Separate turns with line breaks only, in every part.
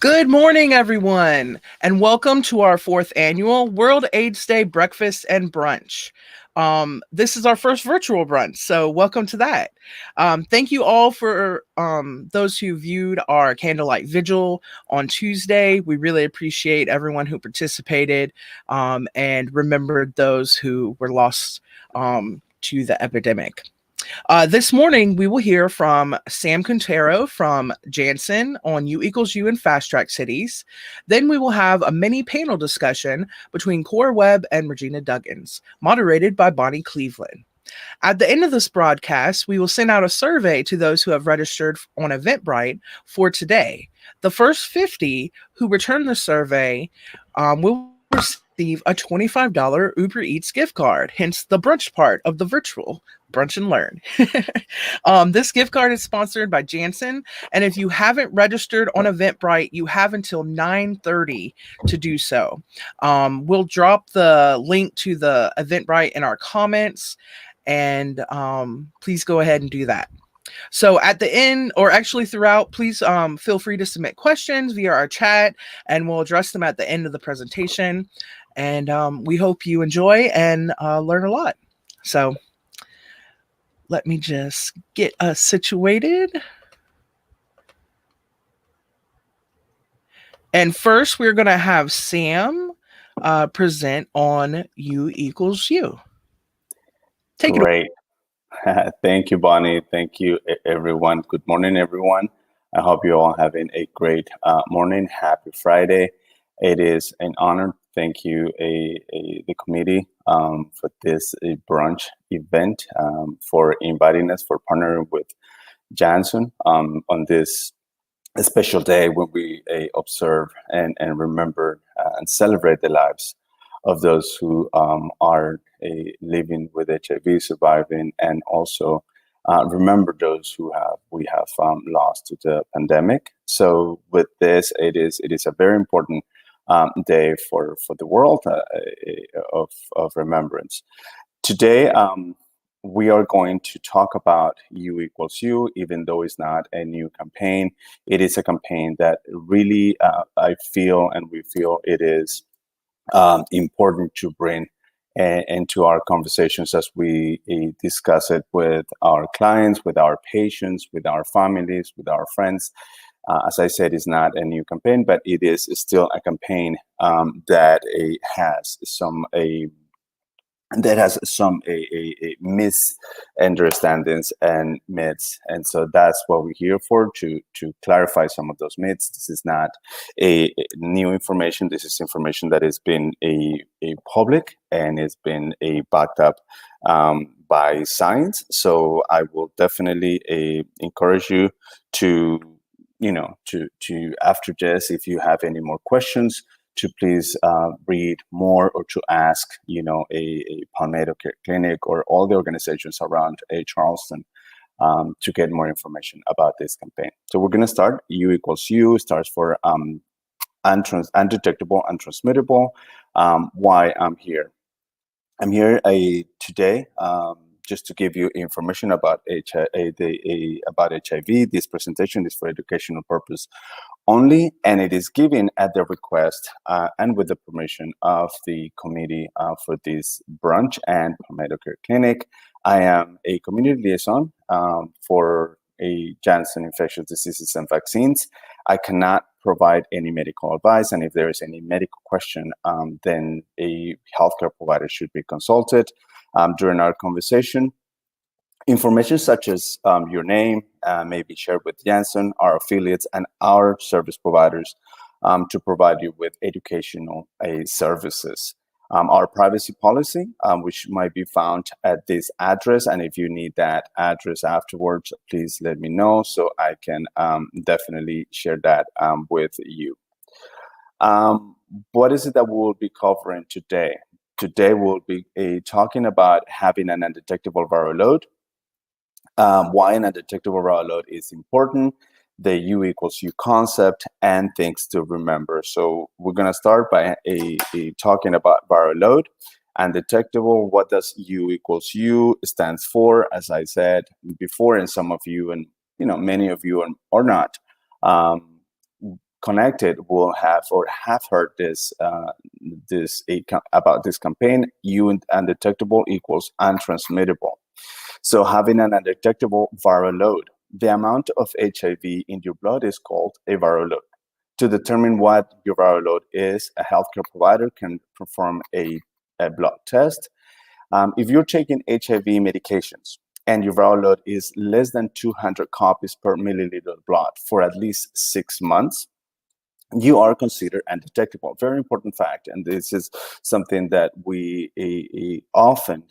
Good morning, everyone, and welcome to our fourth annual World AIDS Day Breakfast and Brunch. This is our first virtual brunch, so welcome to that. Thank you all for those who viewed our candlelight vigil on Tuesday. We really appreciate everyone who participated and remembered those who were lost to the epidemic. This morning, we will hear from Sam Quintero from Janssen on U equals U and Fast Track Cities. Then we will have a mini panel discussion between Core Webb and Regina Duggins, moderated by Bonnie Cleveland. At the end of this broadcast, we will send out a survey to those who have registered on Eventbrite for today. The first 50 who return the survey will receive a $25 Uber Eats gift card, hence the brunch part of the virtual brunch and learn. This gift card is sponsored by Janssen, and if you haven't registered on Eventbrite, you have until 9:30 to do so. We'll drop the link to the Eventbrite in our comments, and please go ahead and do that. So at the end, or actually throughout, please feel free to submit questions via our chat, and we'll address them at the end of the presentation. And we hope you enjoy and learn a lot. So let me just get us situated. And first, we're going to have Sam present on U equals U.
Take it away. Thank you, Bonnie. Thank you, everyone. Good morning, everyone. I hope you're all having a great morning. Happy Friday. It is an honor. Thank you, the committee, for this brunch event, for inviting us, for partnering with Janssen on this special day when we observe and remember and celebrate the lives of those who are living with HIV, surviving, and also remember those who we have lost to the pandemic. So with this, it is a very important day for the world of remembrance. Today, we are going to talk about U equals U, even though it's not a new campaign. It is a campaign that really I feel and we feel it is important to bring into our conversations as we discuss it with our clients, with our patients, with our families, with our friends. As I said, it's not a new campaign, but it is still a campaign that has some misunderstandings and myths, and so that's what we're here for, to clarify some of those myths. This is not a new information. This is information that has been a public and it's been backed up by science. So I will definitely encourage you to after this, if you have any more questions, to please read more or to ask, a Palmetto Clinic or all the organizations around Charleston to get more information about this campaign. So we're going to start. U equals U starts for undetectable, untransmittable. Why I'm here? I'm here today just to give you information about HIV. This presentation is for educational purpose only, and it is given at the request and with the permission of the committee for this brunch and Palmetto Care Clinic. I am a community liaison for Janssen Infectious Diseases and Vaccines. I cannot provide any medical advice, and if there is any medical question, then a healthcare provider should be consulted during our conversation. Information such as your name may be shared with Janssen, our affiliates, and our service providers to provide you with educational services. Our privacy policy, which might be found at this address, and if you need that address afterwards, please let me know so I can definitely share that with you. What is it that we will be covering today? Today we'll be talking about having an undetectable viral load, why an undetectable viral load is important, the U equals U concept, and things to remember. So we're going to start by talking about viral load. Undetectable, what does U equals U stands for? As I said before, and some of you, and many of you are not connected will have or have heard about this campaign. Undetectable equals untransmittable. So having an undetectable viral load, the amount of HIV in your blood is called a viral load. To determine what your viral load is, a healthcare provider can perform a blood test. If you're taking HIV medications and your viral load is less than 200 copies per milliliter of blood for at least 6 months, you are considered undetectable. Very important fact, and this is something that we often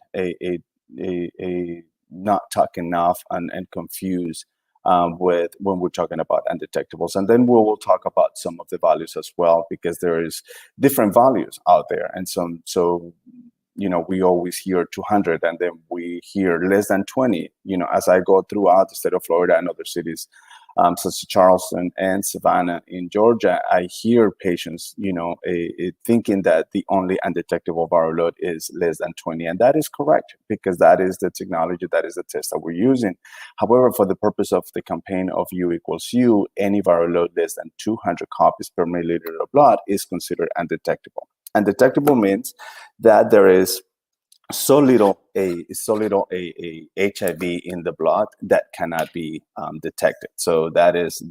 not talk enough and confuse with when we're talking about undetectables. And then we will talk about some of the values as well, because there is different values out there, and so we always hear 200, and then we hear less than 20. As I go throughout the state of Florida and other cities, such as Charleston and Savannah in Georgia, I hear patients, thinking that the only undetectable viral load is less than 20. And that is correct, because that is the technology, that is the test that we're using. However, for the purpose of the campaign of U equals U, any viral load less than 200 copies per milliliter of blood is considered undetectable. Undetectable means that there is so little HIV in the blood that cannot be detected. So that is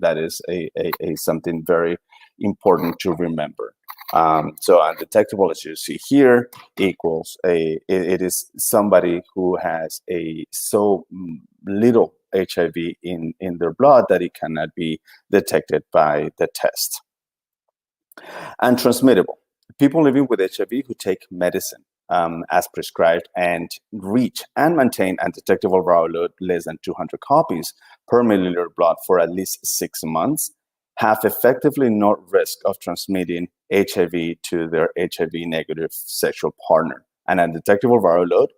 a something very important to remember. So undetectable, as you see here, equals it is somebody who has so little HIV in their blood that it cannot be detected by the test. Untransmittable. People living with HIV who take medicine as prescribed and reach and maintain undetectable viral load less than 200 copies per milliliter of blood for at least 6 months have effectively no risk of transmitting HIV to their HIV negative sexual partner. An undetectable viral load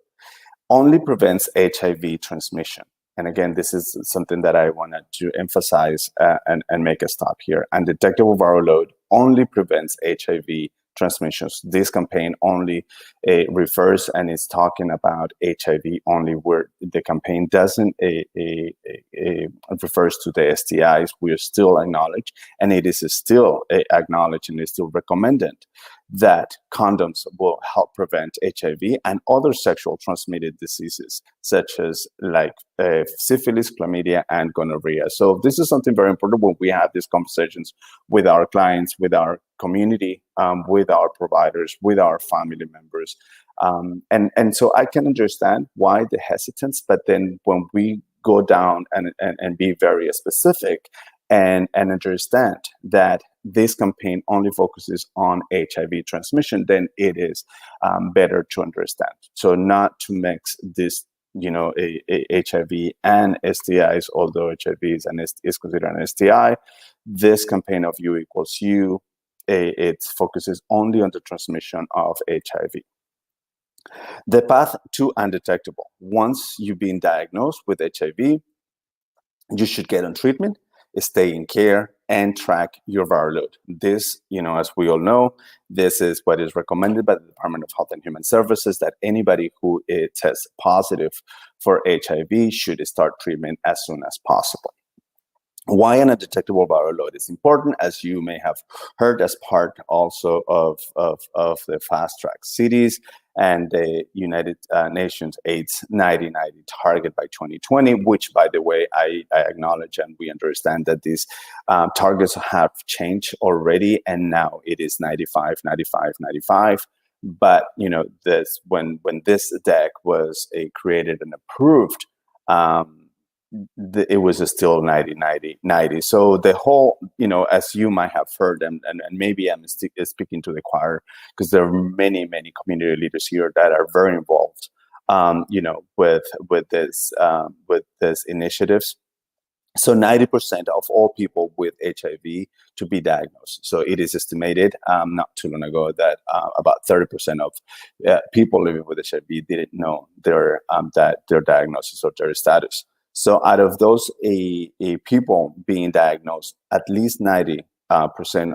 only prevents HIV transmission. And again, this is something that I wanted to emphasize and make a stop here. Undetectable viral load only prevents HIV transmissions. This campaign only refers and is talking about HIV only, where the campaign doesn't refers to the STIs. We are still acknowledged, and it is still acknowledged and is still recommended that condoms will help prevent HIV and other sexual transmitted diseases, such as syphilis, chlamydia, and gonorrhea. So this is something very important when we have these conversations with our clients, with our community, with our providers, with our family members. And so I can understand why the hesitance, but then when we go down and be very specific and understand that this campaign only focuses on HIV transmission, then it is better to understand. So not to mix this, HIV and STIs, although HIV is considered an STI. This campaign of U equals U, it focuses only on the transmission of HIV. The path to undetectable. Once you've been diagnosed with HIV, you should get on treatment, stay in care, and track your viral load. This, as we all know, this is what is recommended by the Department of Health and Human Services, that anybody who tests positive for HIV should start treatment as soon as possible. Why an undetectable viral load is important, as you may have heard, as part also of the fast track cities and the United Nations AIDS 90-90 target by 2020, which, by the way, I acknowledge and we understand that these targets have changed already, and now it is 95, 95, 95. But this when this deck was created and approved, it was still 90, 90, 90. So the whole, as you might have heard, and maybe I'm speaking to the choir, because there are many, many community leaders here that are very involved, with this initiatives. So 90% of all people with HIV to be diagnosed. So it is estimated not too long ago that about 30% of people living with HIV didn't know their diagnosis or their status. So out of those people being diagnosed, at least 90%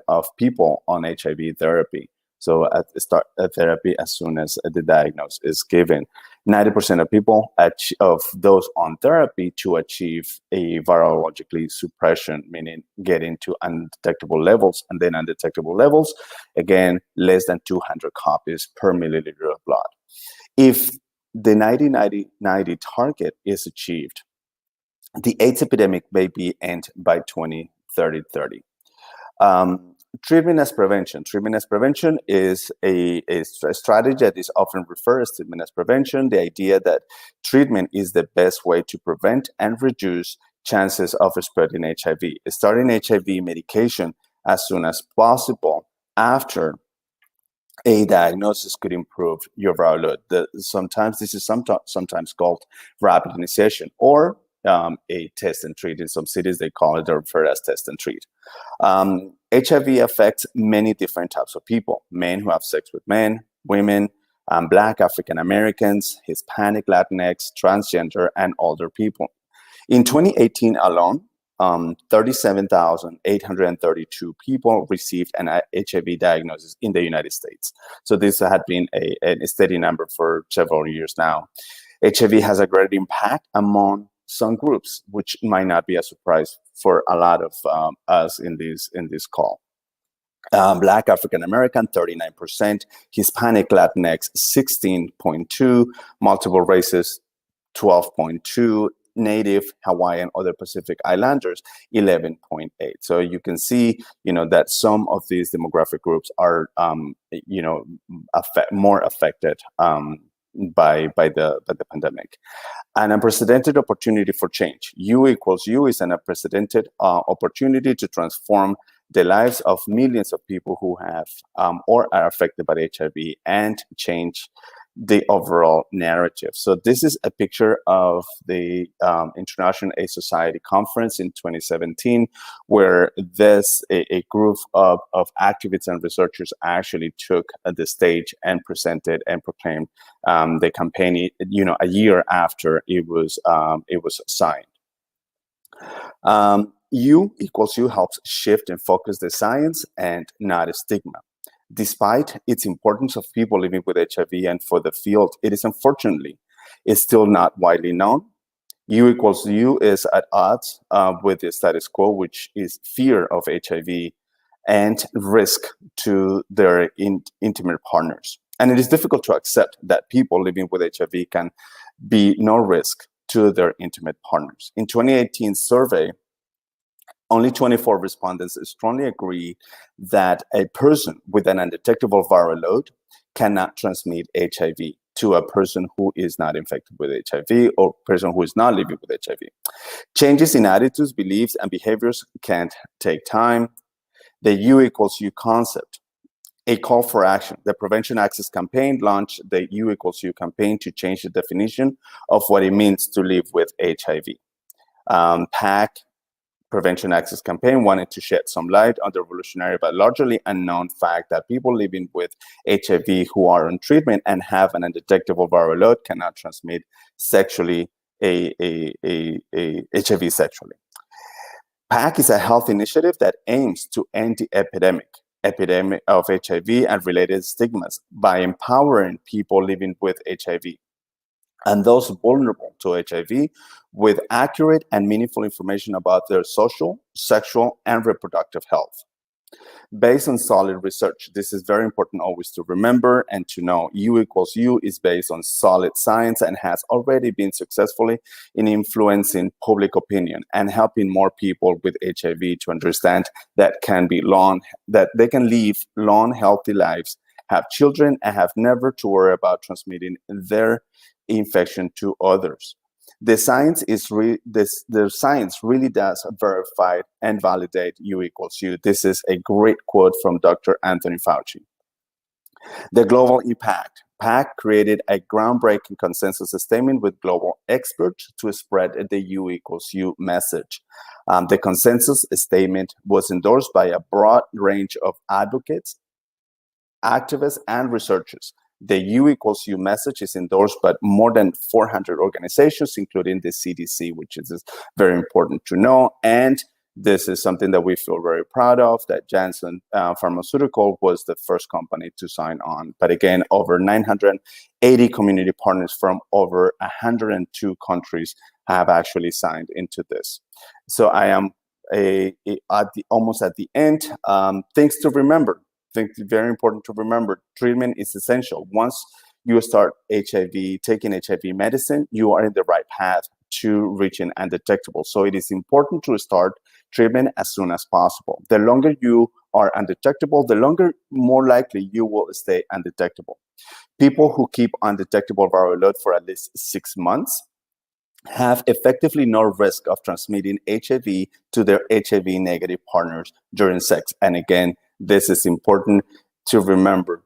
of people on HIV therapy. So start therapy as soon as the diagnosis is given. 90% of people of those on therapy to achieve a virologically suppression, meaning getting to undetectable levels, and then undetectable levels, again, less than 200 copies per milliliter of blood. If the 90-90-90 target is achieved, the AIDS epidemic may be end by 2030. Treatment as prevention. Treatment as prevention is a strategy that is often referred as treatment as prevention. The idea that treatment is the best way to prevent and reduce chances of spreading HIV. Starting HIV medication as soon as possible after a diagnosis could improve your viral load. Sometimes this is sometimes called rapid initiation, or a test and treat. In some cities, they call it or refer as test and treat. HIV affects many different types of people: men who have sex with men, women, Black, African Americans, Hispanic, Latinx, transgender, and older people. In 2018 alone, 37,832 people received an HIV diagnosis in the United States. So this had been a steady number for several years now. HIV has a great impact among some groups, which might not be a surprise for a lot of us in this call. Black, African American, 39%, Hispanic, Latinx, 16.2%, multiple races, 12.2%, Native, Hawaiian, other Pacific Islanders, 11.8%. So you can see, that some of these demographic groups are, more affected by the pandemic. An unprecedented opportunity for change. U equals U is an unprecedented opportunity to transform the lives of millions of people who have or are affected by HIV and change the overall narrative. So this is a picture of the International AIDS Society conference in 2017, where a group of activists and researchers actually took the stage and presented and proclaimed the campaign, a year after it was signed. U equals U helps shift and focus the science and not a stigma. Despite its importance of people living with HIV and for the field, it is unfortunately still not widely known. U equals U is at odds with the status quo, which is fear of HIV and risk to their intimate partners. And it is difficult to accept that people living with HIV can be no risk to their intimate partners. In 2018 survey, only 24 respondents strongly agree that a person with an undetectable viral load cannot transmit HIV to a person who is not infected with HIV or person who is not living with HIV. Changes in attitudes, beliefs, and behaviors can take time. The U equals U concept, a call for action. The Prevention Access Campaign launched the U equals U campaign to change the definition of what it means to live with HIV. PAC, Prevention Access Campaign, wanted to shed some light on the revolutionary but largely unknown fact that people living with HIV who are on treatment and have an undetectable viral load cannot transmit sexually HIV sexually. PAC is a health initiative that aims to end the epidemic of HIV and related stigmas by empowering people living with HIV and those vulnerable to HIV with accurate and meaningful information about their social, sexual, and reproductive health. Based on solid research, this is very important always to remember and to know. U equals U is based on solid science and has already been successfully in influencing public opinion and helping more people with HIV to understand that they can live long, healthy lives, have children, and have never to worry about transmitting their infection to others. The science really does verify and validate U equals U. This is a great quote from Dr. Anthony Fauci. The global impact. PAC created a groundbreaking consensus statement with global experts to spread the U equals U message. The consensus statement was endorsed by a broad range of advocates, activists, and researchers. The U equals U message is endorsed by more than 400 organizations, including the CDC, which is very important to know, and This is something that we feel very proud of, that Janssen Pharmaceutical was the first company to sign on. But again, over 980 community partners from over 102 countries have actually signed into this. So I am almost at the end. Things to remember. Things very important to remember. Treatment is essential. Once you start HIV, taking HIV medicine, you are in the right path to reaching undetectable. So it is important to start treatment as soon as possible. The longer you are undetectable, the longer, more likely you will stay undetectable. People who keep undetectable viral load for at least 6 months have effectively no risk of transmitting HIV to their HIV negative partners during sex. And again, this is important to remember.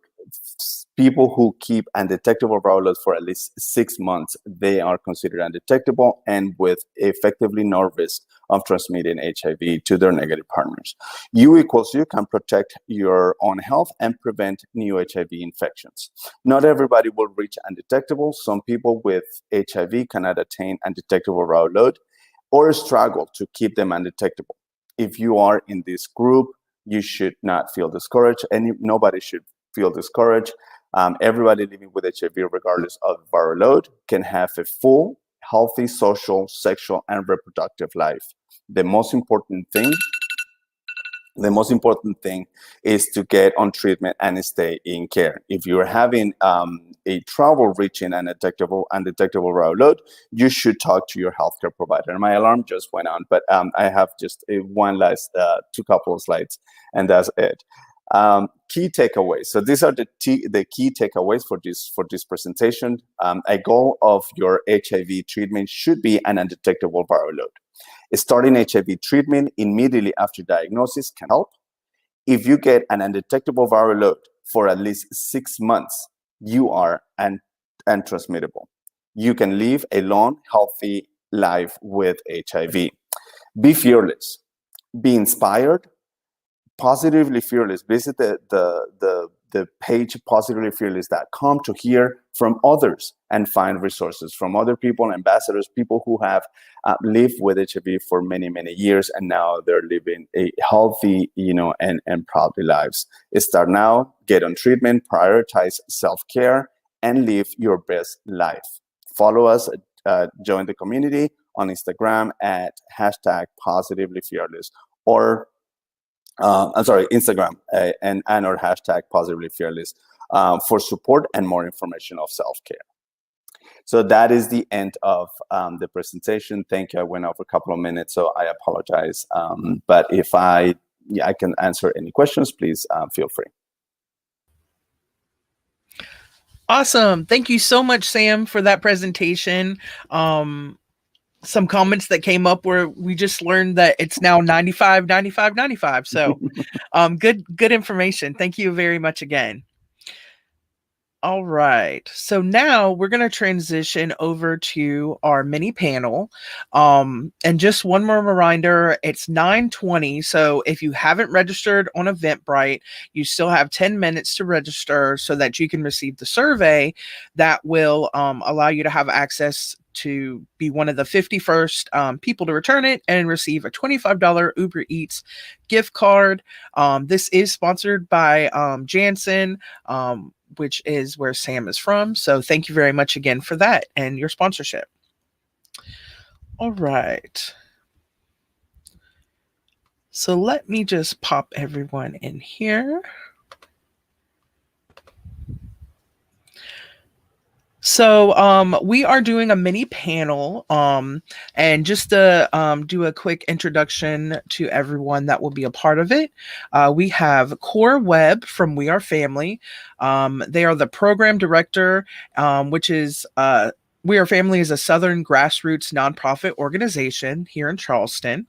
People who keep undetectable viral loads for at least 6 months, they are considered undetectable and with effectively no risk of transmitting HIV to their negative partners. U equals U can protect your own health and prevent new HIV infections. Not everybody will reach undetectable. Some people with HIV cannot attain undetectable viral load or struggle to keep them undetectable. If you are in this group, you should not feel discouraged, and nobody should feel discouraged. Everybody living with HIV, regardless of viral load, can have a full, healthy social, sexual, and reproductive life. The most important thing is to get on treatment and stay in care. If you're having a trouble reaching an undetectable viral load, you should talk to your healthcare provider. And my alarm just went on, but I have just one last couple of slides, and that's it. Key takeaways. So these are the key takeaways for this presentation. A goal of your HIV treatment should be an undetectable viral load. Starting HIV treatment immediately after diagnosis can help. If you get an undetectable viral load for at least 6 months, you are untransmittable. You can live a long, healthy life with HIV. Be fearless. Be inspired. Positively Fearless. Visit the page positivelyfearless.com to hear from others and find resources from other people, ambassadors, people who have lived with HIV for many, many years, and now they're living a healthy, and proudly lives. Start now, get on treatment, prioritize self-care, and live your best life. Follow us, join the community on Instagram at #positivelyfearless or Instagram and or #positivelyfearless for support and more information of self-care. So that is the end of the presentation. Thank you. I went over a couple of minutes, so I apologize. But if I can answer any questions, please feel free.
Awesome. Thank you so much, Sam, for that presentation. Some comments that came up where we just learned that it's now 95, 95, 95. So good information. Thank you very much again. All right. So now we're going to transition over to our mini panel. And just one more reminder, it's 9:20. So if you haven't registered on Eventbrite, you still have 10 minutes to register so that you can receive the survey that will allow you to have access to be one of the 51st people to return it and receive a $25 Uber Eats gift card. This is sponsored by Janssen, which is where Sam is from. So thank you very much again for that and your sponsorship. All right. So let me just pop everyone in here. So we are doing a mini panel, and just to do a quick introduction to everyone that will be a part of it, we have Core Webb from We Are Family. They are the program director, which is We Are Family is a Southern grassroots nonprofit organization here in Charleston.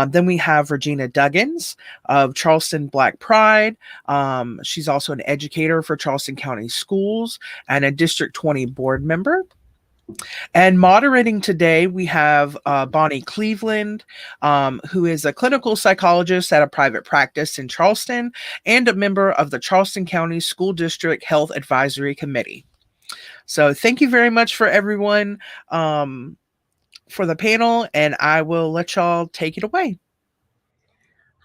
Then we have Regina Duggins of Charleston Black Pride. She's also an educator for Charleston County Schools and a District 20 board member. And moderating today, we have Bonnie Cleveland, who is a clinical psychologist at a private practice in Charleston and a member of the Charleston County School District Health Advisory Committee. So thank you very much for everyone for the panel, and I will let y'all take it away.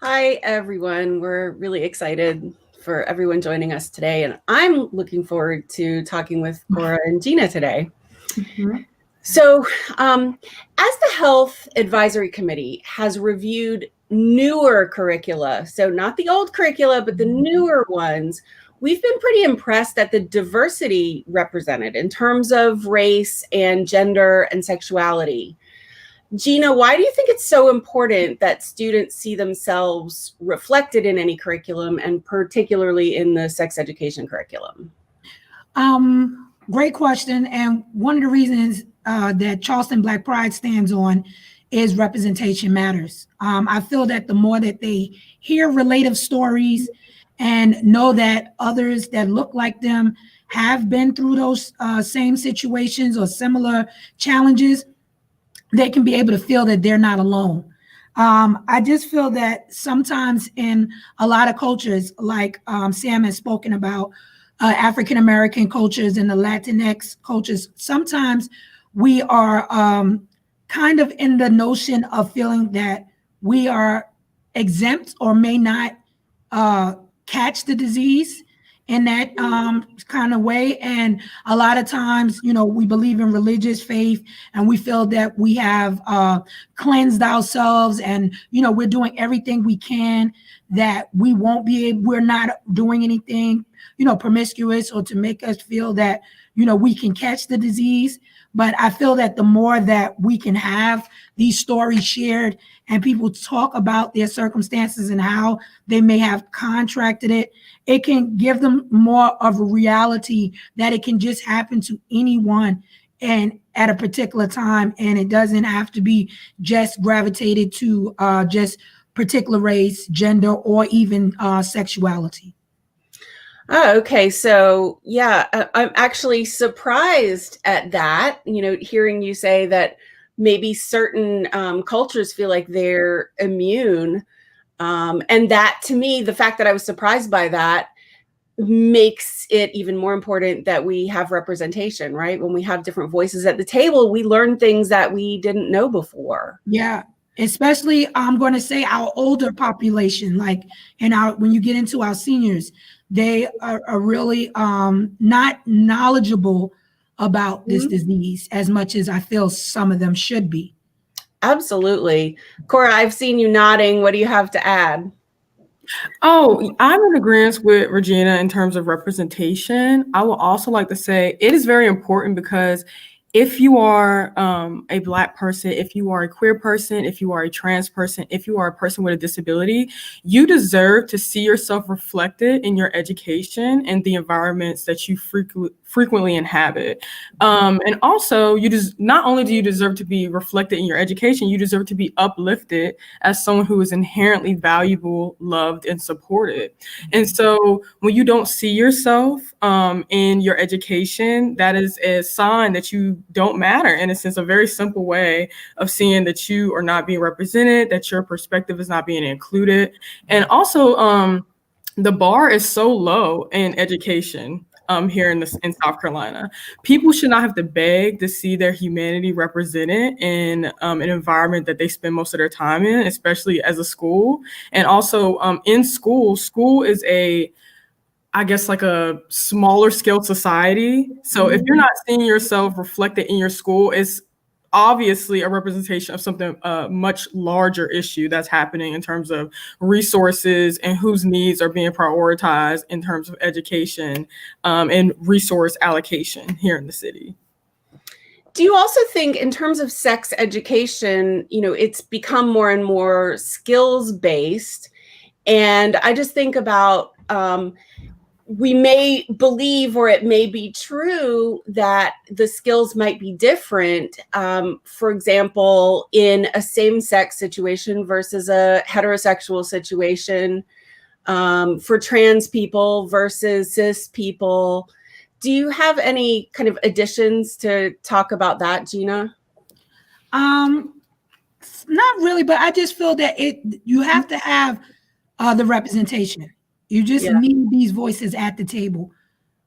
Hi, everyone. We're really excited for everyone joining us today, and I'm looking forward to talking with Cora and Gina today. Mm-hmm. So, as the Health Advisory Committee has reviewed newer curricula, so not the old curricula, but the newer ones, we've been pretty impressed at the diversity represented in terms of race and gender and sexuality. Gina, why do you think it's so important that students see themselves reflected in any curriculum, and particularly in the sex education curriculum?
Great question. And one of the reasons that Charleston Black Pride stands on is representation matters. I feel that the more that they hear relative stories and know that others that look like them have been through those same situations or similar challenges, they can be able to feel that they're not alone. I just feel that sometimes in a lot of cultures, like Sam has spoken about, African-American cultures and the Latinx cultures, sometimes we are kind of in the notion of feeling that we are exempt or may not catch the disease in that kind of way. And a lot of times, we believe in religious faith and we feel that we have cleansed ourselves and, we're doing everything we can, that we're not doing anything, promiscuous or to make us feel that, we can catch the disease. But I feel that the more that we can have these stories shared and people talk about their circumstances and how they may have contracted it, it can give them more of a reality that it can just happen to anyone and at a particular time. And it doesn't have to be just gravitated to just particular race, gender, or even sexuality.
Oh, okay. So, yeah, I'm actually surprised at that, hearing you say that maybe certain cultures feel like they're immune. And that, to me, the fact that I was surprised by that makes it even more important that we have representation, right? When we have different voices at the table, we learn things that we didn't know before.
Yeah. Especially, I'm going to say our older population, like when you get into our seniors, they are really not knowledgeable about this disease as much as I feel some of them should be.
Absolutely. Cora, I've seen you nodding. What do you have to add?
Oh, I'm in agreement with Regina in terms of representation. I will also like to say it is very important because if you are a Black person, if you are a queer person, if you are a trans person, if you are a person with a disability, you deserve to see yourself reflected in your education and the environments that you frequently inhabit. And also, not only do you deserve to be reflected in your education, you deserve to be uplifted as someone who is inherently valuable, loved, and supported. And so when you don't see yourself in your education, that is a sign that you don't matter. In a sense, a very simple way of seeing that you are not being represented, that your perspective is not being included. And also, the bar is so low in education here in South Carolina. People should not have to beg to see their humanity represented in an environment that they spend most of their time in, especially as a school. And also in school is I guess like a smaller scale society. So if you're not seeing yourself reflected in your school, it's obviously a representation of something much larger issue that's happening in terms of resources and whose needs are being prioritized in terms of education and resource allocation here in the city.
Do you also think in terms of sex education, it's become more and more skills-based? And I just think about we may believe, or it may be true, that the skills might be different. For example, in a same-sex situation versus a heterosexual situation, for trans people versus cis people. Do you have any kind of additions to talk about that, Gina?
Not really, but I just feel that you have to have the representation. You just need these voices at the table,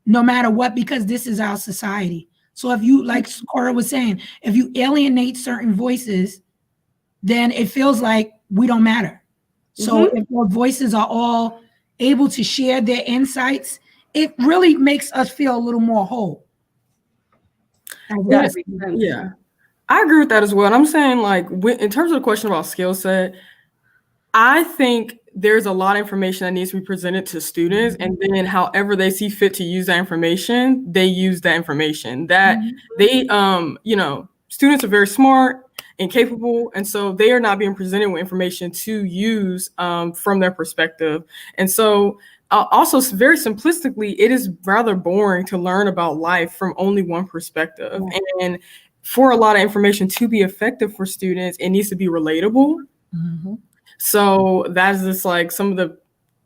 no matter what, because this is our society. So if you, like Cora was saying, if you alienate certain voices, then it feels like we don't matter. So if our voices are all able to share their insights, it really makes us feel a little more whole.
Yeah, I agree with that as well. And I'm saying, like, in terms of the question about skill set, I think there's a lot of information that needs to be presented to students, and then however they see fit to use that information, they use that information. That they, you know, students are very smart and capable, and so they are not being presented with information to use from their perspective. And so also, very simplistically, it is rather boring to learn about life from only one perspective. And for a lot of information to be effective for students, it needs to be relatable. So that's just like some of the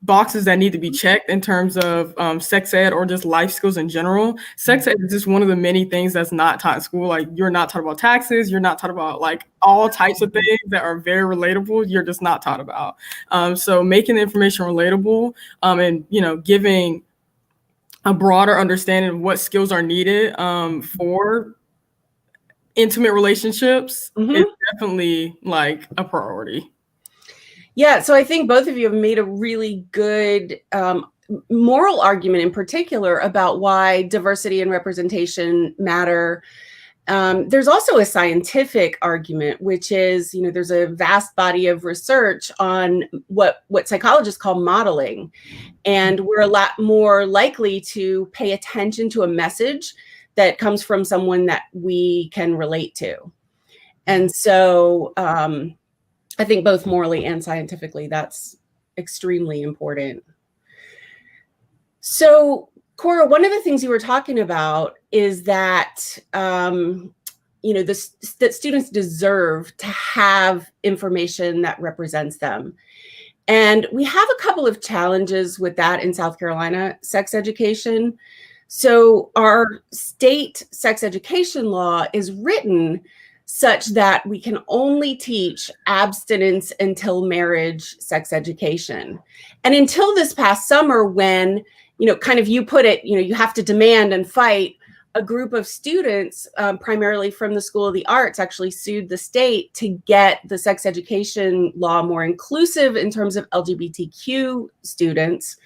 boxes that need to be checked in terms of sex ed or just life skills in general. Sex ed is just one of the many things that's not taught in school. Like, you're not taught about taxes. You're not taught about like all types of things that are very relatable. You're just not taught about. So making the information relatable and, you know, giving a broader understanding of what skills are needed for intimate relationships is definitely like a priority.
Yeah, so I think both of you have made a really good moral argument in particular about why diversity and representation matter. There's also a scientific argument, which is, you know, there's a vast body of research on what psychologists call modeling. And we're a lot more likely to pay attention to a message that comes from someone that we can relate to. And so I think both morally and scientifically, that's extremely important. So, Cora, one of the things you were talking about is that, you know, that students deserve to have information that represents them. And we have a couple of challenges with that in South Carolina sex education. So our state sex education law is written such that we can only teach abstinence until marriage sex education. And until this past summer, when, you know, kind of you put it, you know, you have to demand and fight, a group of students, primarily from the School of the Arts, actually sued the state to get the sex education law more inclusive in terms of LGBTQ students.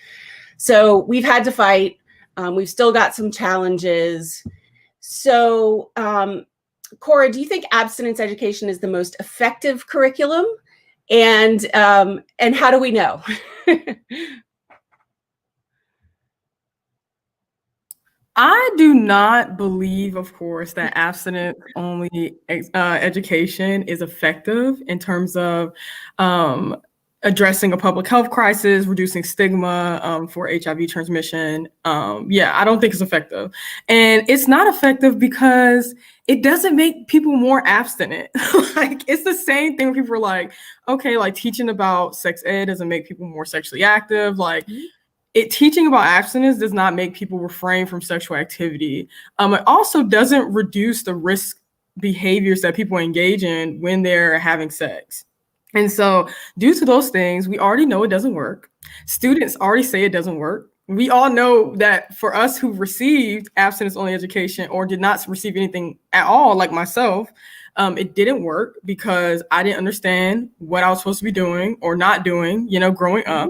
So we've had to fight. We've still got some challenges. So, Cora, do you think abstinence education is the most effective curriculum? And how do we know?
I do not believe, of course, that abstinence-only education is effective in terms of addressing a public health crisis, reducing stigma for HIV transmission. Yeah, I don't think it's effective. And it's not effective because it doesn't make people more abstinent. Like, it's the same thing when people are like, okay, like teaching about sex ed doesn't make people more sexually active. Like, teaching about abstinence does not make people refrain from sexual activity. It also doesn't reduce the risk behaviors that people engage in when they're having sex. And so due to those things, we already know it doesn't work. Students already say it doesn't work. We all know that for us who received abstinence-only education or did not receive anything at all, like myself, it didn't work because I didn't understand what I was supposed to be doing or not doing, you know, growing up.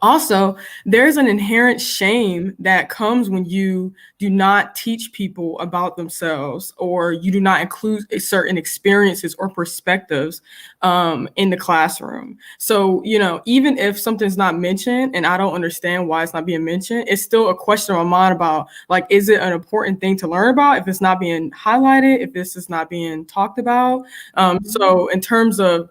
Also, there's an inherent shame that comes when you do not teach people about themselves or you do not include certain experiences or perspectives in the classroom. So, you know, even if something's not mentioned and I don't understand why it's not being mentioned, it's still a question in my mind about, like, is it an important thing to learn about if it's not being highlighted, if this is not being talked about? So in terms of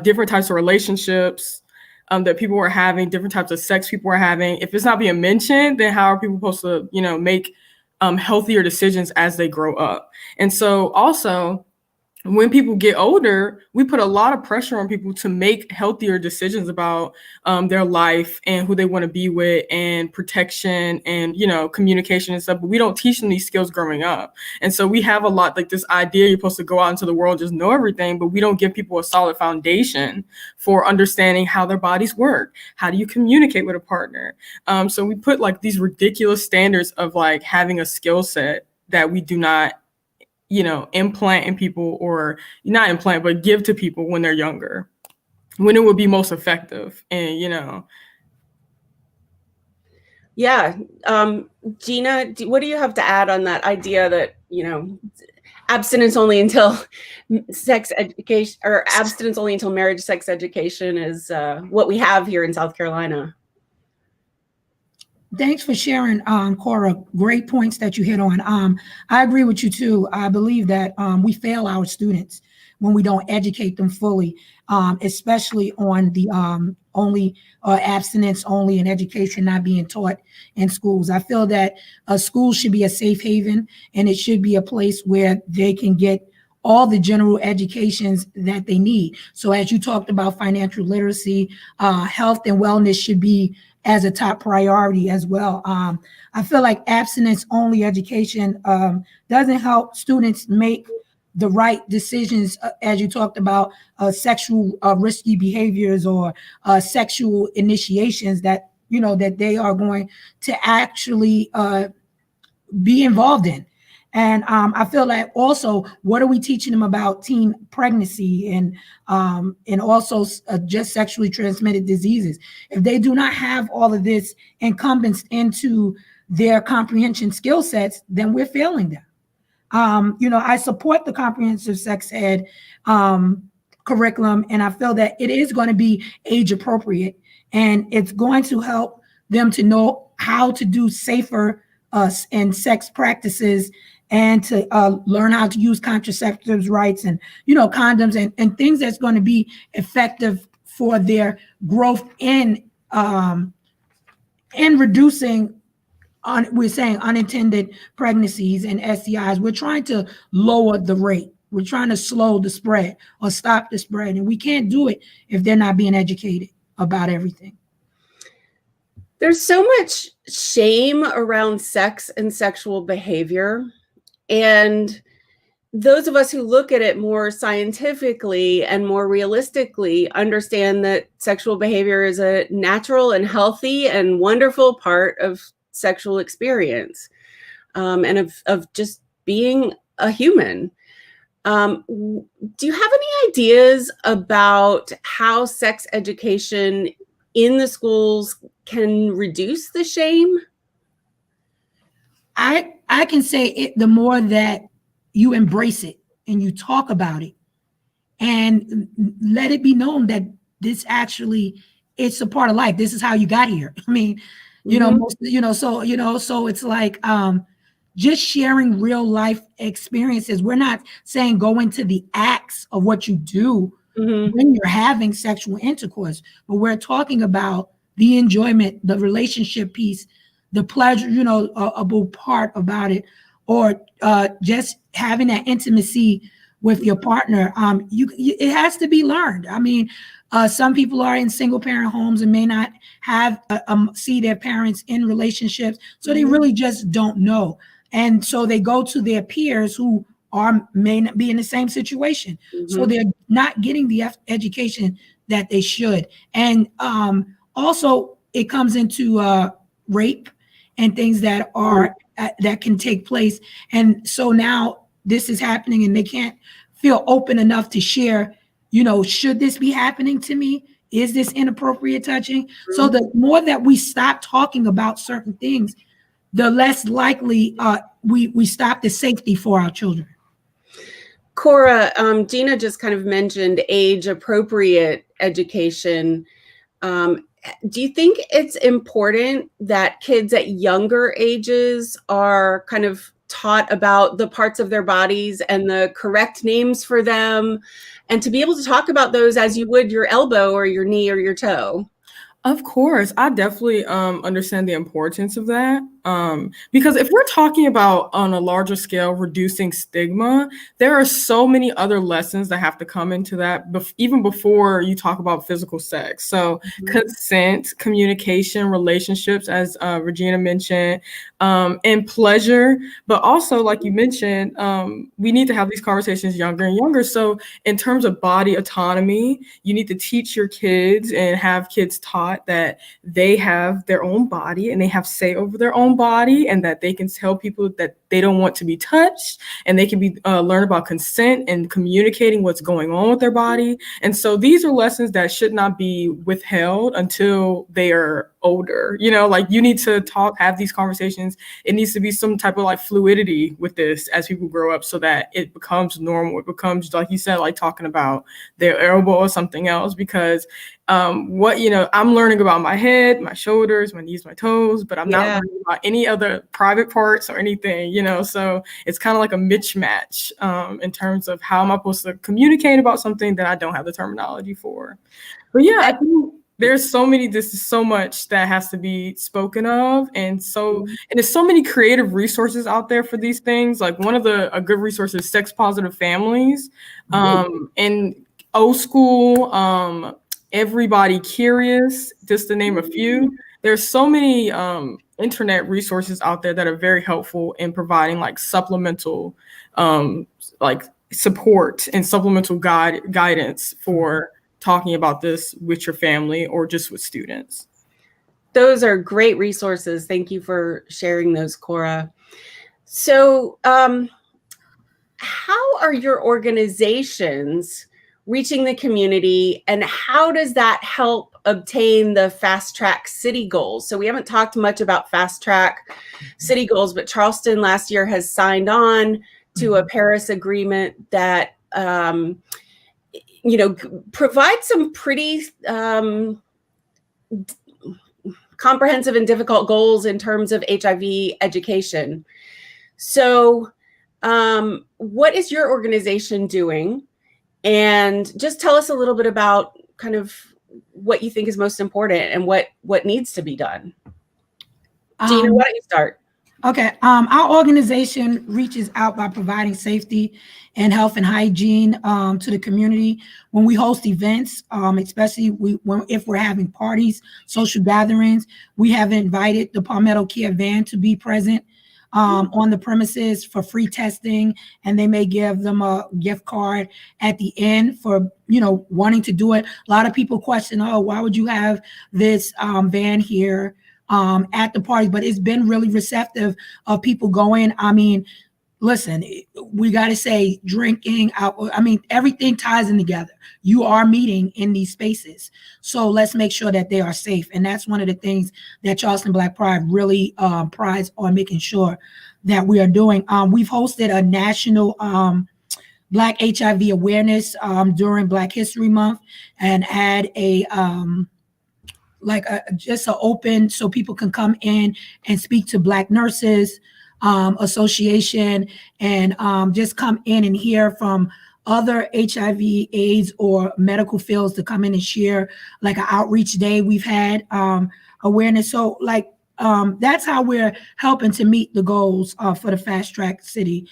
different types of relationships, that people are having, different types of sex people are having. If it's not being mentioned, then how are people supposed to, you know, make healthier decisions as they grow up? And so also, when people get older, we put a lot of pressure on people to make healthier decisions about their life and who they want to be with and protection and, you know, communication and stuff. But we don't teach them these skills growing up. And so we have a lot like this idea you're supposed to go out into the world, just know everything, but we don't give people a solid foundation for understanding how their bodies work. How do you communicate with a partner? So we put like these ridiculous standards of like having a skill set that we do not, you know, implant in people, or not implant, but give to people when they're younger. when it would be most effective. And,
Yeah. Gina, what do you have to add on that idea that, abstinence only until sex education, or abstinence only until marriage sex education is what we have here in South Carolina?
Thanks for sharing, Cora. Great points that you hit on. I agree with you too. I believe that we fail our students when we don't educate them fully, especially on the only abstinence only and education not being taught in schools. I feel that a school should be a safe haven, and it should be a place where they can get all the general educations that they need. So as you talked about financial literacy, health and wellness should be as a top priority as well. I feel like abstinence only education doesn't help students make the right decisions, as you talked about, sexual risky behaviors or sexual initiations that that they are going to actually be involved in. And I feel like also, what are we teaching them about teen pregnancy and also just sexually transmitted diseases? If they do not have all of this encompassed into their comprehension skill sets, then we're failing them. I support the comprehensive sex ed curriculum, and I feel that it is going to be age appropriate, and it's going to help them to know how to do safer and sex practices, and to learn how to use contraceptives rights and condoms and things that's going to be effective for their growth in reducing we're saying unintended pregnancies and STIs. We're trying to lower the rate. We're trying to slow the spread or stop the spread, and we can't do it if they're not being educated about everything.
There's so much shame around sex and sexual behavior. And those of us who look at it more scientifically and more realistically understand that sexual behavior is a natural and healthy and wonderful part of sexual experience, and of just being a human. Do you have any ideas about how sex education in the schools can reduce the shame?
I can say it, the more that you embrace it and you talk about it and let it be known that this actually, it's a part of life. This is how you got here. I mean, so it's like just sharing real life experiences. We're not saying go into the acts of what you do when you're having sexual intercourse, but we're talking about the enjoyment, the relationship piece, the pleasure, a part about it, or just having that intimacy with your partner. It has to be learned. I mean, some people are in single parent homes and may not have see their parents in relationships, so they really just don't know, and so they go to their peers who may not be in the same situation, so they're not getting the education that they should. And also, it comes into rape and things that are that can take place. And so now this is happening, and they can't feel open enough to share. Should this be happening to me? Is this inappropriate touching? So the more that we stop talking about certain things, the less likely we stop the safety for our children.
Cora, Gina just kind of mentioned age-appropriate education. Do you think it's important that kids at younger ages are kind of taught about the parts of their bodies and the correct names for them, and to be able to talk about those as you would your elbow or your knee or your toe?
Of course, I definitely understand the importance of that. Because if we're talking about on a larger scale, reducing stigma, there are so many other lessons that have to come into that, even before you talk about physical sex. So consent, communication, relationships, as Regina mentioned, and pleasure. But also, like you mentioned, we need to have these conversations younger and younger. So in terms of body autonomy, you need to teach your kids and have kids taught that they have their own body and they have say over their own own body, and that they can tell people that they don't want to be touched, and they can be learn about consent and communicating what's going on with their body. And so these are lessons that should not be withheld until they are older. You know, like, you need to have these conversations. It needs to be some type of like fluidity with this as people grow up, so that it becomes normal. It becomes, like you said, like talking about their elbow or something else, because I'm learning about my head, my shoulders, my knees, my toes, but I'm not learning about any other private parts or anything, so it's kind of like a mismatch in terms of how am I supposed to communicate about something that I don't have the terminology for. But yeah, I think there's so much that has to be spoken of. And there's so many creative resources out there for these things. Like, one of a good resource is Sex Positive Families, and Old School, Everybody Curious, just to name a few. There's so many internet resources out there that are very helpful in providing like supplemental like support and supplemental guidance for talking about this with your family or just with students.
Those are great resources. Thank you for sharing those, Cora. So how are your organizations reaching the community, and how does that help obtain the fast track city goals? So we haven't talked much about fast track city goals, but Charleston last year has signed on to a Paris agreement that provides some pretty comprehensive and difficult goals in terms of HIV education. So what is your organization doing? And just tell us a little bit about kind of what you think is most important and what needs to be done. Gina, why don't you start?
Okay. Our organization reaches out by providing safety and health and hygiene to the community when we host events, especially if we're having parties, social gatherings. We have invited the Palmetto Care Van to be present on the premises for free testing, and they may give them a gift card at the end for wanting to do it. A lot of people question, oh, why would you have this van here at the party? But it's been really receptive of people going. I mean, listen, we got to say drinking, everything ties in together. You are meeting in these spaces. So let's make sure that they are safe. And that's one of the things that Charleston Black Pride really prides on making sure that we are doing. We've hosted a national Black HIV awareness during Black History Month, and had just an open so people can come in and speak to Black Nurses Association, and just come in and hear from other HIV, AIDS, or medical fields to come in and share, like an outreach day we've had awareness. So that's how we're helping to meet the goals for the Fast Track City.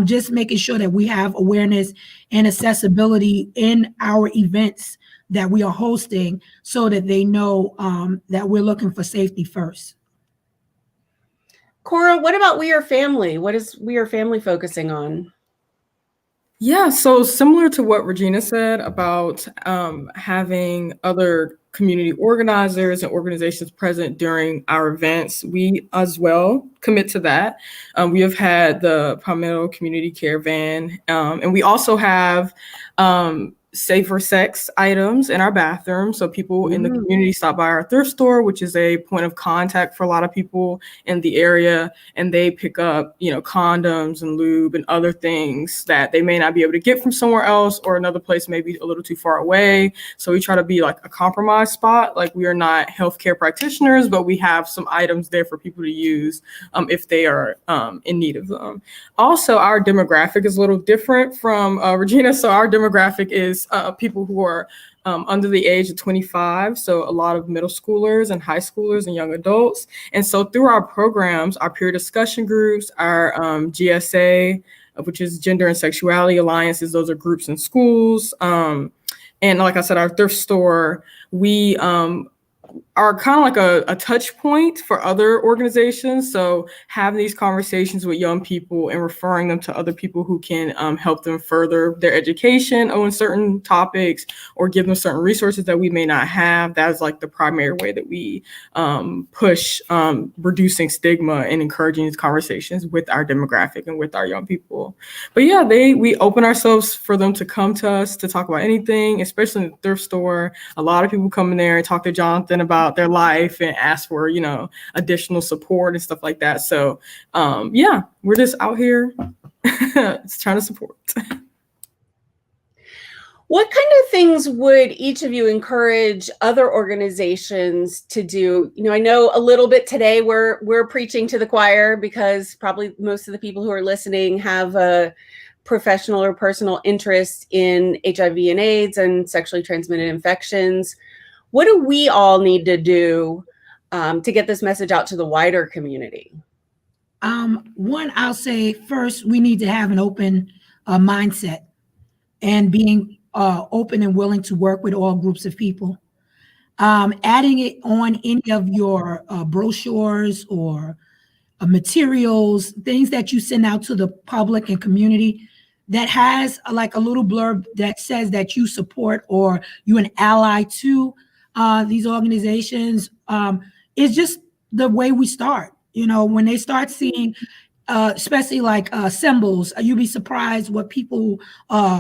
Just making sure that we have awareness and accessibility in our events that we are hosting, so that they know that we're looking for safety first.
Cora, what about We Are Family? What is We Are Family focusing on?
Yeah, so similar to what Regina said about having other community organizers and organizations present during our events, we as well commit to that. We have had the Palmetto Community Care Van, and we also have safer sex items in our bathroom. So people in the community stop by our thrift store, which is a point of contact for a lot of people in the area, and they pick up, condoms and lube and other things that they may not be able to get from somewhere else, or another place maybe a little too far away. So we try to be like a compromise spot. Like, we are not healthcare practitioners, but we have some items there for people to use if they are in need of them. Also, our demographic is a little different from Regina. So our demographic is people who are under the age of 25. So a lot of middle schoolers and high schoolers and young adults. And so through our programs, our peer discussion groups, our GSA, which is Gender and Sexuality Alliances, those are groups in schools. And like I said, our thrift store, we are kind of like a touch point for other organizations. So having these conversations with young people and referring them to other people who can help them further their education on certain topics or give them certain resources that we may not have. That is like the primary way that we push reducing stigma and encouraging these conversations with our demographic and with our young people. But yeah, we open ourselves for them to come to us to talk about anything, especially in the thrift store. A lot of people come in there and talk to Jonathan about their life and ask for, additional support and stuff like that. So yeah, we're just out here trying to support.
What kind of things would each of you encourage other organizations to do? I know a little bit today we're preaching to the choir because probably most of the people who are listening have a professional or personal interest in HIV and AIDS and sexually transmitted infections. What do we all need to do to get this message out to the wider community?
One, I'll say first, we need to have an open mindset and being open and willing to work with all groups of people. Adding it on any of your brochures or materials, things that you send out to the public and community that has like a little blurb that says that you support or you're an ally to these organizations is just the way we start. When they start seeing especially like symbols, you'll be surprised what people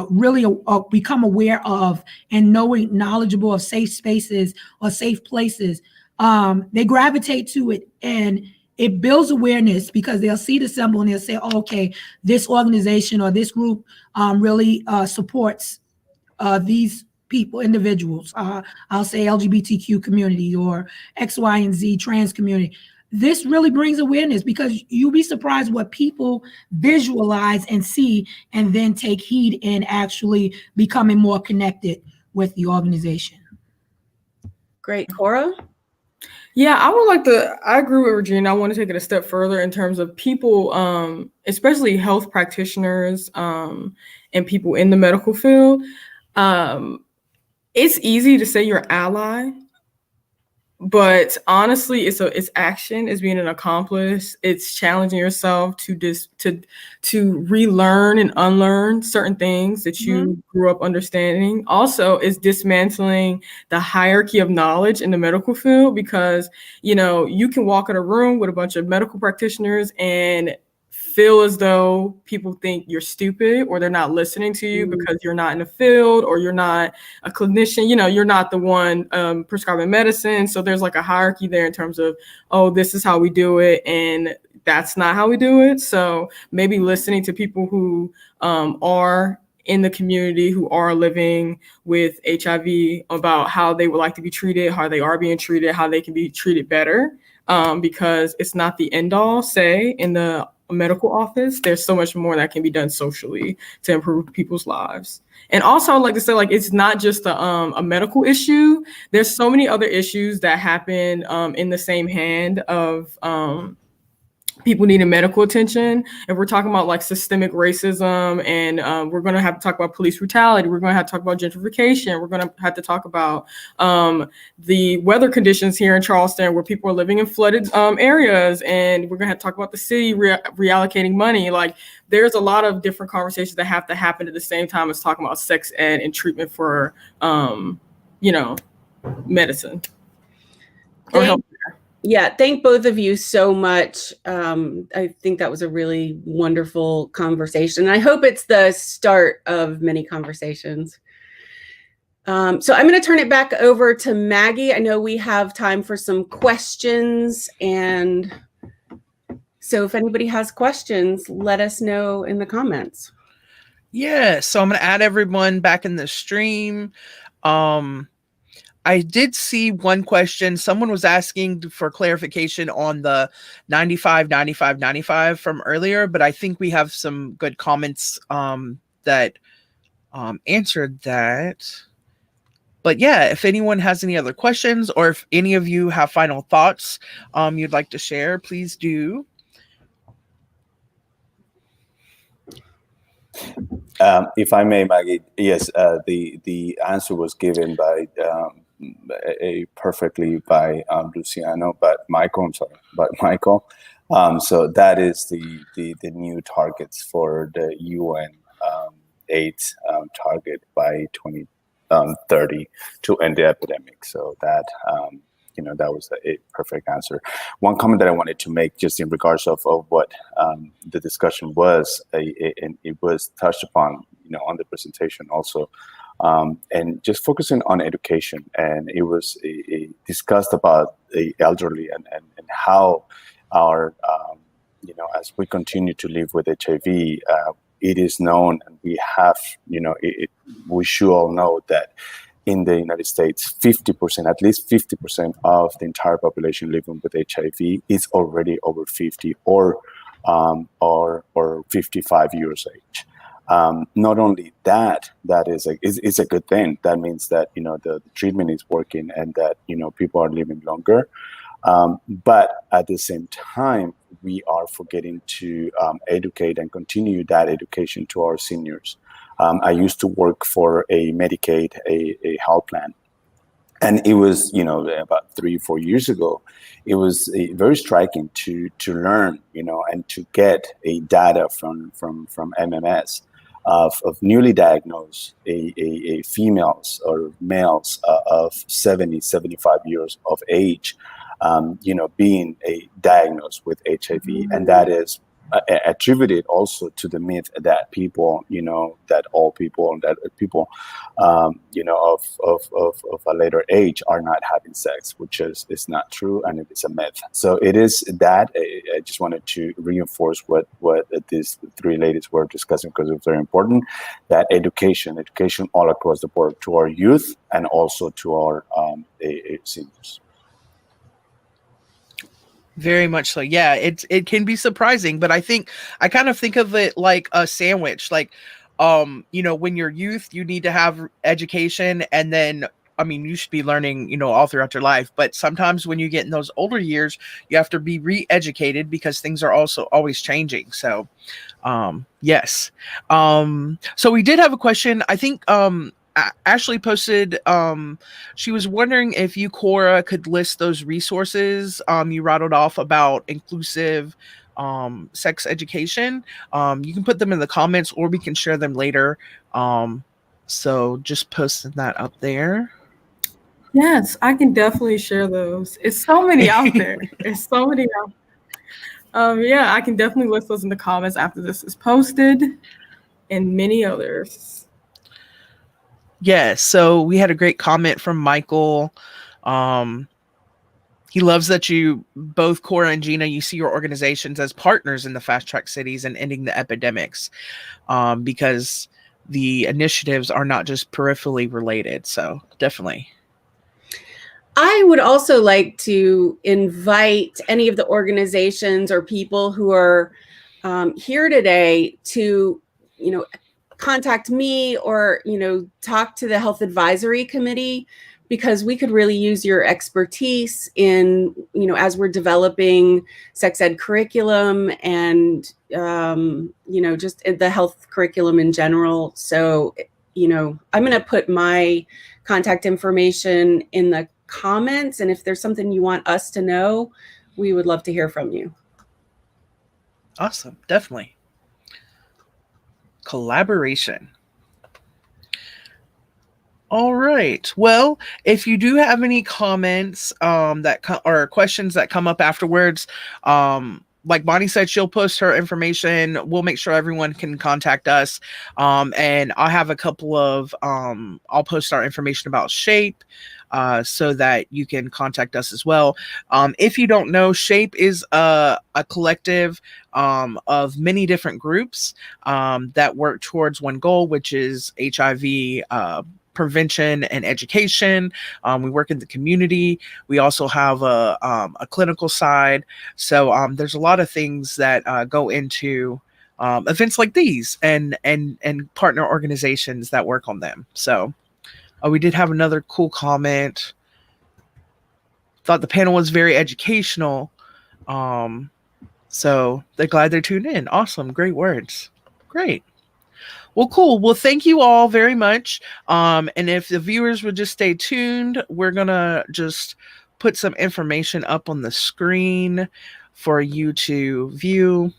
really become aware of and knowledgeable of safe spaces or safe places. They gravitate to it, and it builds awareness because they'll see the symbol and they'll say, oh, okay, this organization or this group really supports these people, individuals. I'll say LGBTQ community or X, Y, and Z trans community. This really brings awareness because you'll be surprised what people visualize and see and then take heed in actually becoming more connected with the organization.
Great. Cora?
Yeah, I agree with Regina. I want to take it a step further in terms of people, especially health practitioners and people in the medical field. It's easy to say you're ally, but honestly, it's action, it's being an accomplice. It's challenging yourself to relearn and unlearn certain things that you grew up understanding. Also, it's dismantling the hierarchy of knowledge in the medical field because, you can walk in a room with a bunch of medical practitioners and feel as though people think you're stupid or they're not listening to you because you're not in the field or you're not a clinician, you're not the one prescribing medicine. So there's like a hierarchy there in terms of, oh, this is how we do it. And that's not how we do it. So maybe listening to people who are in the community, who are living with HIV about how they would like to be treated, how they are being treated, how they can be treated better. Because it's not the end all, say, in the medical office. There's so much more that can be done socially to improve people's lives. And also, I'd like to say, it's not just a medical issue. There's so many other issues that happen in the same hand of people needing medical attention. If we're talking about systemic racism and we're going to have to talk about police brutality, we're going to have to talk about gentrification, we're going to have to talk about the weather conditions here in Charleston where people are living in flooded areas, and we're going to have to talk about the city reallocating money. There's a lot of different conversations that have to happen at the same time as talking about sex ed and treatment for medicine or health.
Yeah, thank both of you so much. I think that was a really wonderful conversation. I hope it's the start of many conversations. So I'm going to turn it back over to Maggie. I know we have time for some questions. And so if anybody has questions, let us know in the comments.
Yeah, so I'm going to add everyone back in the stream. I did see one question. Someone was asking for clarification on the 95, 95, 95 from earlier, but I think we have some good comments that answered that. But yeah, if anyone has any other questions or if any of you have final thoughts you'd like to share, please do.
If I may, Maggie, yes, the answer was given by perfectly by Luciano, but Michael. I'm sorry, but Michael. So that is the new targets for the UN AIDS target by 2030 to end the epidemic. So that that was a perfect answer. One comment that I wanted to make, just in regards of what the discussion was, and it was touched upon, on the presentation also, and just focusing on education, and it was discussed about the elderly and how our as we continue to live with HIV, it is known, and we have, we should all know that in the United States, 50%, at least 50% of the entire population living with HIV is already over 50 or 55 years age. Not only that is a good thing. That means that the treatment is working and that people are living longer. But at the same time, we are forgetting to educate and continue that education to our seniors. I used to work for a Medicaid, a health plan. And it was, about 3-4 years ago, it was very striking to learn, and to get a data from MMS of newly diagnosed a females or males of 70, 75 years of age, being diagnosed with HIV. And that is attributed also to the myth that people, that all people, that people, of a later age are not having sex, which is not true, and it is a myth. So it is that. I just wanted to reinforce what these three ladies were discussing, because it's very important that education all across the board, to our youth and also to our seniors.
Very much so. Yeah, it can be surprising, but I kind of think of it like a sandwich. Like, when you're youth, you need to have education, and then you should be learning, all throughout your life. But sometimes when you get in those older years, you have to be re-educated because things are also always changing. So, yes. So we did have a question. I think Ashley posted, she was wondering if you, Cora, could list those resources you rattled off about inclusive sex education. You can put them in the comments, or we can share them later. So just posting that up there.
Yes, I can definitely share those. It's so many out there. It's so many out. Yeah, I can definitely list those in the comments after this is posted, and many others.
Yeah, so we had a great comment from Michael. He loves that you, both Cora and Gina, you see your organizations as partners in the fast track cities and ending the epidemics, because the initiatives are not just peripherally related. So definitely.
I would also like to invite any of the organizations or people who are here today to, contact me or, talk to the Health Advisory Committee, because we could really use your expertise in, as we're developing sex ed curriculum and, just the health curriculum in general. So, I'm going to put my contact information in the comments, and if there's something you want us to know, we would love to hear from you.
Awesome. Definitely. Collaboration. All right. Well, if you do have any comments or questions that come up afterwards, like Bonnie said, she'll post her information. We'll make sure everyone can contact us. And I'll have a couple of I'll post our information about Shape, so that you can contact us as well. If you don't know, Shape is a collective of many different groups that work towards one goal, which is HIV prevention and education. We work in the community. We also have a clinical side. So there's a lot of things that go into events like these and partner organizations that work on them. So we did have another cool comment. Thought the panel was very educational. So they're glad they're tuned in. Awesome. Great words. Great. Well, cool. Well, thank you all very much. And if the viewers would just stay tuned, we're going to just put some information up on the screen for you to view.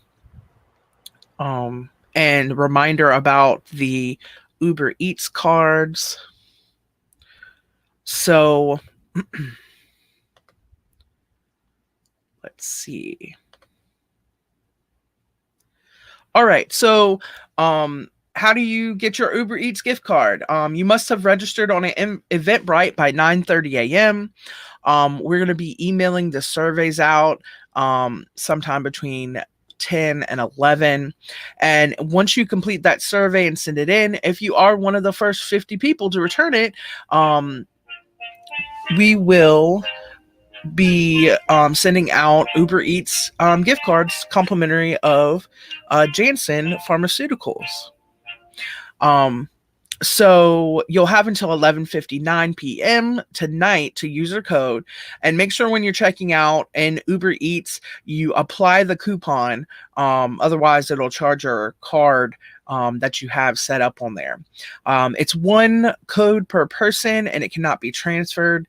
And reminder about the UberEats cards. So let's see. All right. So how do you get your UberEats gift card? You must have registered on an Eventbrite by 9:30 a.m. We're going to be emailing the surveys out sometime between 10 and 11. And once you complete that survey and send it in, if you are one of the first 50 people to return it, we will be sending out UberEats gift cards complimentary of Janssen Pharmaceuticals. So you'll have until 11:59 p.m. tonight to use your code, and make sure when you're checking out in UberEats, you apply the coupon. Otherwise, it'll charge your card that you have set up on there. It's one code per person, and it cannot be transferred.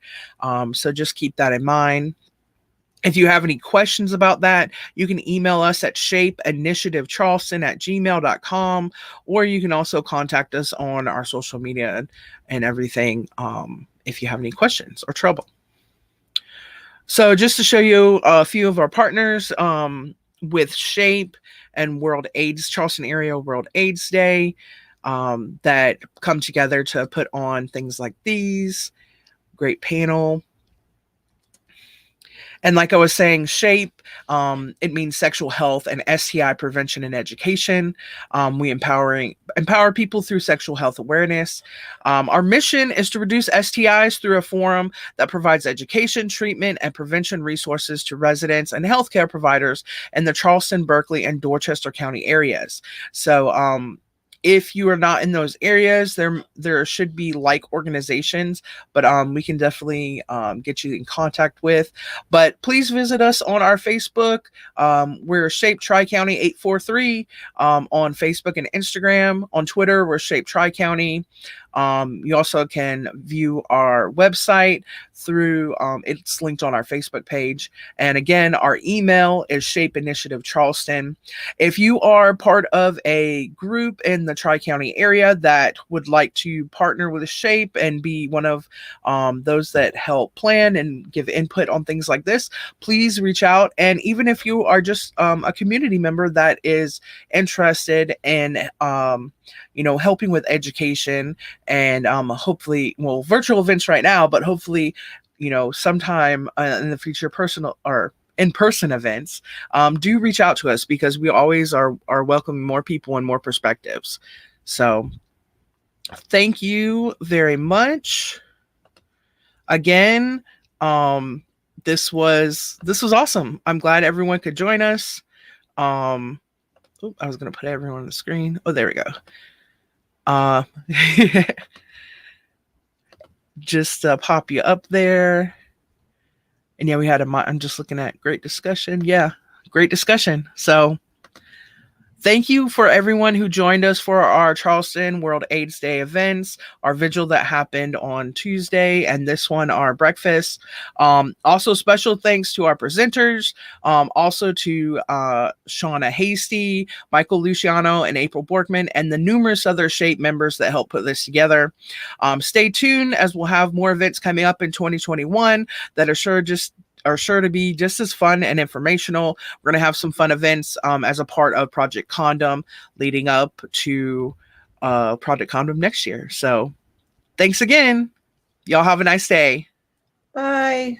So just keep that in mind. If you have any questions about that, you can email us at shapeinitiativecharleston@gmail.com, or you can also contact us on our social media and everything if you have any questions or trouble. So just to show you a few of our partners with Shape and World AIDS, Charleston Area World AIDS Day, that come together to put on things like these. Great panel. And like I was saying, SHAPE, it means sexual health and STI prevention and education. We empower people through sexual health awareness. Our mission is to reduce STIs through a forum that provides education, treatment, and prevention resources to residents and healthcare providers in the Charleston, Berkeley, and Dorchester County areas. So if you are not in those areas, there should be like organizations, but we can definitely get you in contact with. But please visit us on our Facebook. We're Shape Tri-County 843 on Facebook and Instagram. On Twitter, we're Shape Tri-County. You also can view our website through, it's linked on our Facebook page. And again, our email is Shapeinitiativecharleston. If you are part of a group in the Tri-County area that would like to partner with Shape and be one of those that help plan and give input on things like this, please reach out. And even if you are just a community member that is interested in helping with education and hopefully, virtual events right now, but hopefully, sometime in the future, personal or in-person events, do reach out to us, because we always are welcoming more people and more perspectives. So thank you very much. Again, this was awesome. I'm glad everyone could join us. I was going to put everyone on the screen. Oh, there we go. Just pop you up there. And yeah, we had I'm just looking at great discussion. Yeah, great discussion. So thank you for everyone who joined us for our Charleston World AIDS Day events, our vigil that happened on Tuesday, and this one, our breakfast. Also, special thanks to our presenters, also to Shauna Hasty, Michael Luciano, and April Borkman, and the numerous other SHAPE members that helped put this together. Stay tuned, as we'll have more events coming up in 2021 that are sure to be just as fun and informational. We're going to have some fun events as a part of Project Condom leading up to Project Condom next year. So thanks again. Y'all have a nice day.
Bye.